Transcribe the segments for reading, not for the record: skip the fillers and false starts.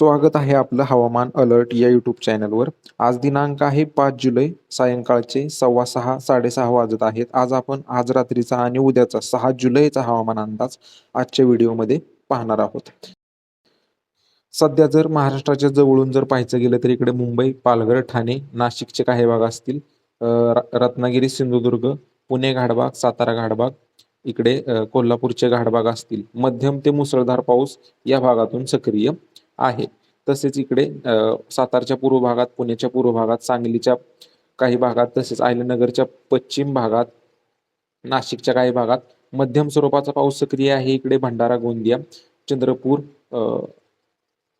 स्वागत आहे आपलं हवामान अलर्ट या यूट्यूब चॅनलवर. आज दिनांक आहे 5 जुलै, सायंकाळचे 6:15 6:30 वाजत आहेत. आज रात्रीचा आणि उद्याचा 6 जुलैचा हवामान अंदाज आजच्या व्हिडिओमध्ये पाहणार आहोत. सध्या जर महाराष्ट्राच्या जवळून जर पाहायचं गेलं तर इकडे मुंबई, पालघर, ठाणे, नाशिकचे काही भाग असतील, रत्नागिरी, सिंधुदुर्ग, पुणे घाटभाग, सातारा घाटभाग, इकडे कोल्हापूरचे घाटभाग असतील. मध्यम ते मुसळधार पाऊस या भागातून सक्रिय आहे. तसेच इकडे सातारच्या पूर्व भागात, पुण्याच्या पूर्व भागात, सांगलीच्या काही भागात, तसेच अहिल्यानगरच्या पश्चिम भागात, नाशिकच्या काही भागात मध्यम स्वरूपाचा पाऊस सक्रिय आहे. इकडे भंडारा, गोंदिया, चंद्रपूर,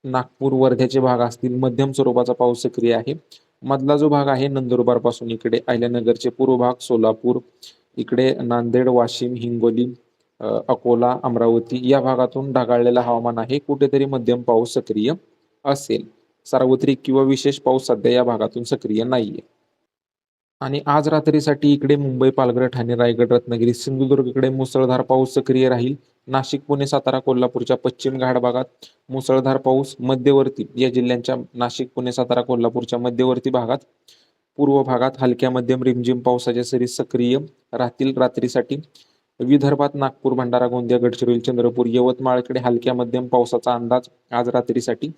नागपूर, वर्ध्याचे भाग असतील, मध्यम स्वरूपाचा पाऊस सक्रिय आहे. मधला जो भाग आहे नंदुरबार पासून इकडे अहिल्यानगरचे पूर्व भाग, सोलापूर, इकडे नांदेड, वाशिम, हिंगोली, अकोला, अमरावती या भागातून ढगाळलेलं हवामान आहे. कुठेतरी मध्यम पाऊस सक्रिय असेल. सार्वत्रिक किंवा विशेष पाऊस सध्या या भागातून सक्रिय नाहीये. आणि आज रात्रीसाठी इकडे मुंबई, पालघर, ठाणे, रायगड, रत्नागिरी, सिंधुदुर्ग इकडे मुसळधार पाऊस सक्रिय राहील. नाशिक, पुणे, सातारा, कोल्हापूरच्या पश्चिम घाट भागात मुसळधार पाऊस, मध्यवर्ती या जिल्ह्यांच्या नाशिक, पुणे, सातारा, कोल्हापूरच्या मध्यवर्ती भागात, पूर्व भागात हलक्या मध्यम रिमझिम पावसाच्या सरी सक्रिय राहतील रात्रीसाठी. विदर्भात नागपूर, भंडारा, गोंदिया, गडचिरोली, चंद्रपूर, यवतमाळ इकडे हलक्या मध्यम पावसाचा अंदाज आज रात्रीसाठी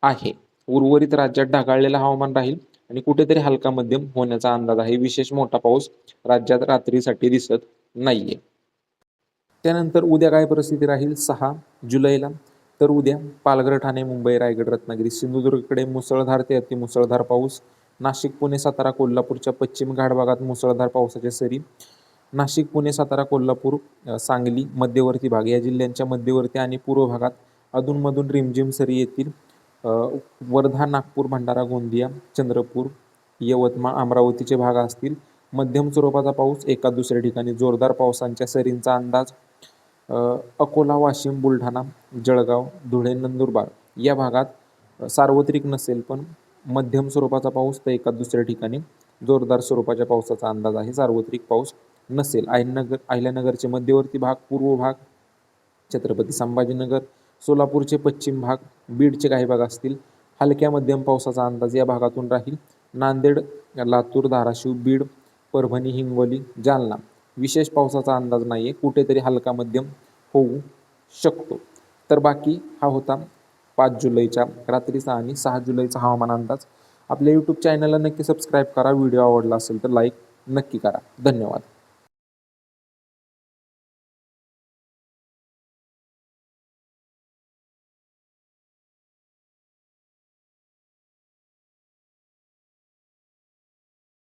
आहे. उर्वरित राज्यात ढगाळलेलं हवामान राहील आणि कुठेतरी हलका मध्यम होण्याचा अंदाज आहे. विशेष मोठा पाऊस राज्यात रात्रीसाठी दिसत नाहीये. त्यानंतर उद्या काय परिस्थिती राहील 6 जुलैला, तर उद्या पालघर, ठाणे, मुंबई, रायगड, रत्नागिरी, सिंधुदुर्गकडे मुसळधार ते अतिमुसळधार पाऊस. नाशिक, पुणे, सातारा, कोल्हापूरच्या पश्चिम घाट भागात मुसळधार पावसाच्या सरी. नाशिक, पुणे, सातारा, कोल्हापूर, सांगली, मध्यवर्ती भाग या जिल्ह्यांच्या मध्यवर्ती आणि पूर्व भागात अधूनमधून रिमझिम सरी येतील. वर्धा, नागपूर, भंडारा, गोंदिया, चंद्रपूर, यवतमाळ, अमरावतीचे भाग असतील. मध्यम स्वरूपाचा पाऊस, एका दुसऱ्या ठिकाणी जोरदार पावसांच्या सरींचा अंदाज. अकोला, वाशिम, बुलढाणा, जळगाव, धुळे, नंदुरबार या भागात सार्वत्रिक नसेल पण मध्यम स्वरूपाचा पाऊस, तर एका दुसऱ्या ठिकाणी जोरदार स्वरूपाच्या पावसाचा अंदाज आहे. सार्वत्रिक पाऊस नसेल. अहिल्यानगरचे मध्यवर्ती भाग, पूर्व भाग, छत्रपती संभाजीनगर, सोलापूरचे पश्चिम भाग, बीडचे काही भाग असतील. हलक्या मध्यम पावसाचा अंदाज या भागातून राहील. नांदेड, लातूर, धाराशिव, बीड, परभणी, हिंगोली, जालना विशेष पावसाचा अंदाज नाहीये. कुठेतरी हलका मध्यम होऊ शकतो. तर बाकी हा होता 5 जुलैच्या रात्रीचा आणि 6 जुलैचा हवामान अंदाज. आपल्या यूट्यूब चॅनलला नक्की सबस्क्राईब करा. व्हिडिओ आवडला असेल तर लाईक नक्की करा. धन्यवाद.